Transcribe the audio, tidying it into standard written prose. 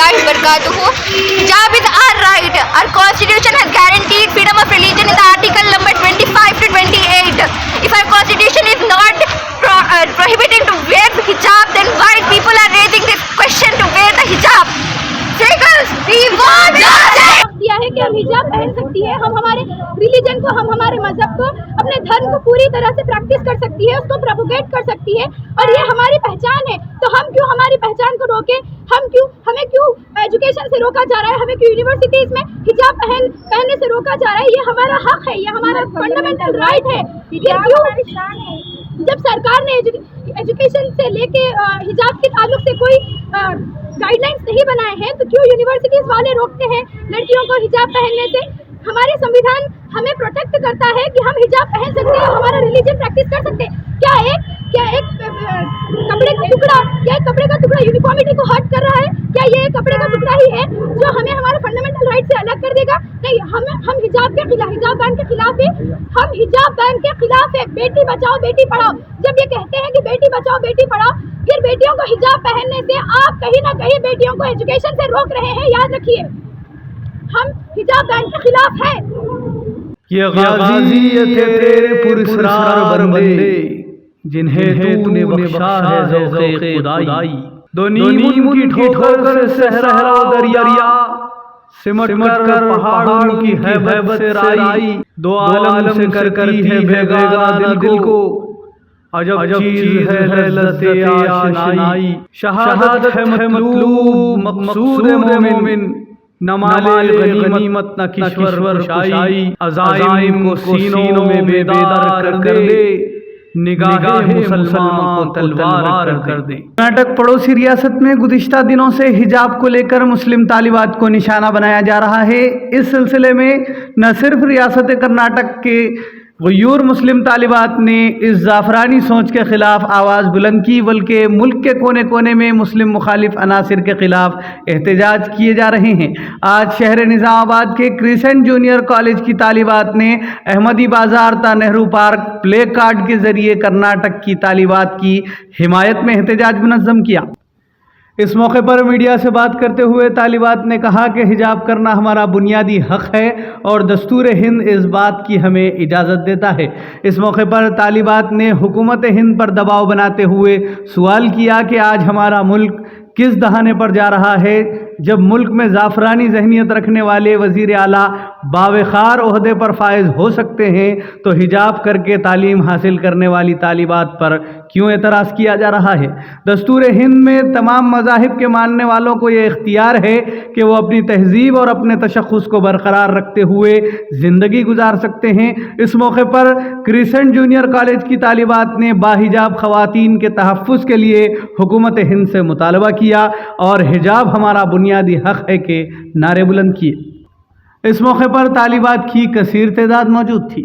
warahmatullahi wabarakatuh. Hijab is our right. Our constitution has guaranteed freedom of religion in the article number 25 to 28. If our constitution is not prohibiting to wear the hijab, then why people are raising this question to wear the hijab? Girls, we want justice. दिया है कि हम हिजाब पहन सकती है, हम हमारे रिलीजन को, हम हमारे मजहब को, अपने धर्म को पूरी तरह से प्रैक्टिस कर सकती है, उसको प्रोपोगेट कर सकती है, और ये हमारी पहचान है. तो हम क्यों हमारी पहचान को रोके? हमें क्यों एजुकेशन से रोका जा रहा है? हमें क्यों यूनिवर्सिटीज में हिजाब पहनने से रोका जा रहा है? ये हमारा हक है, ये हमारा फंडामेंटल राइट है. ये क्यों? जब सरकार ने एजुकेशन से लेके हिजाब के ताल्लुक से कोई गाइडलाइंस नहीं बनाए हैं, तो क्यों यूनिवर्सिटीज वाले रोकते हैं लड़कियों को हिजाब पहनने से? हमारे संविधान हमें प्रोटेक्ट करता है कि हम हिजाब पहन सकते हैं, हमारा रिलीजन प्रैक्टिस कर सकते हैं. क्या एक कपड़े का टुकड़ा यूनिफॉर्मिटी को हर्ट कर रहा है? क्या ये कपड़े का टुकड़ा ही है जो हमें हमारे फंडामेंटल राइट से अलग कर देगा? नहीं, हम हिजाब के खिलाफ, हिजाब बैन के खिलाफ है. हम हिजाब बैन के खिलाफ है. बेटी बचाओ बेटी पढ़ाओ. जब ये कहते हैं कि बेटी बचाओ बेटी पढ़ाओ, फिर बेटियों को हिजाब पहनने से आप कहीं ना कहीं बेटियों को एजुकेशन से रोक रहे हैं. याद रखिए, हम हिजाब बैन के खिलाफ है. ये गाजी थे तेरे पुरस्कार बंदे, जिन्हें तूने बख्शा है ज़ौक़े खुदाई. दो नीम की ठोकर से सहरा दरिया, सिमट कर पहाड़ों की हैबत से राई. दो आलम से करती है बेगाना दिल को, अजब चीज़ है लज़्ज़ते आशनाई. शहादत है मतलूब मक़सूद मोमिन, न माले गनीमत न किश्वर शाई. अज़ाइम को सीनों में बेदार कर दे, निगाहे मुसलमान को तलवार कर दे. कर्नाटक पड़ोसी रियासत में गुज़िश्ता दिनों से हिजाब को लेकर मुस्लिम तालिबात को निशाना बनाया जा रहा है. इस सिलसिले में न सिर्फ रियासत कर्नाटक के गयूर मुस्लिम तालिबात ने इस ज़ाफ़रानी सोच के ख़िलाफ़ आवाज़ बुलंद की, बल्कि मुल्क के कोने कोने में मुस्लिम मुखालिफ अनासिर के ख़िलाफ़ एहतजाज किए जा रहे हैं. आज शहर निज़ामाबाद के क्रिसेंट जूनियर कॉलेज की तालिबात ने अहमदी बाज़ार ता नेहरू पार्क प्ले कार्ड के ज़रिए कर्नाटक की तालिबात की हिमायत में एहतजाज मुनज़्ज़म किया. इस मौके पर मीडिया से बात करते हुए तालिबात ने कहा कि हिजाब करना हमारा बुनियादी हक़ है और दस्तूर हिंद इस बात की हमें इजाज़त देता है. इस मौके पर तालिबात ने हुकूमत हिंद पर दबाव बनाते हुए सवाल किया कि आज हमारा मुल्क किस दहाने पर जा रहा है, जब मुल्क में ज़ाफ़रानी जहनीत रखने वाले वज़ीर आला बावक़ार ओहदे पर फायज़ हो सकते हैं, तो हिजाब करके तालीम हासिल करने वाली तालिबात पर क्यों एतराज़ किया जा रहा है. दस्तूर हिंद में तमाम मज़ाहिब के मानने वालों को ये इख्तियार है कि वो अपनी तहज़ीब और अपने तशख़्ख़ुस को बरकरार रखते हुए ज़िंदगी गुजार सकते हैं. इस मौके पर क्रिसेंट जूनियर कॉलेज की तालिबात ने बाहिजाब ख़वातीन के तहफ़्फ़ुज़ के लिए हुकूमत हिंद से मुतालबा किया और हिजाब हमारा बुनियादी हक़ है के नारे बुलंद किए. इस मौके पर तालिबात की कसीर तादाद मौजूद थी.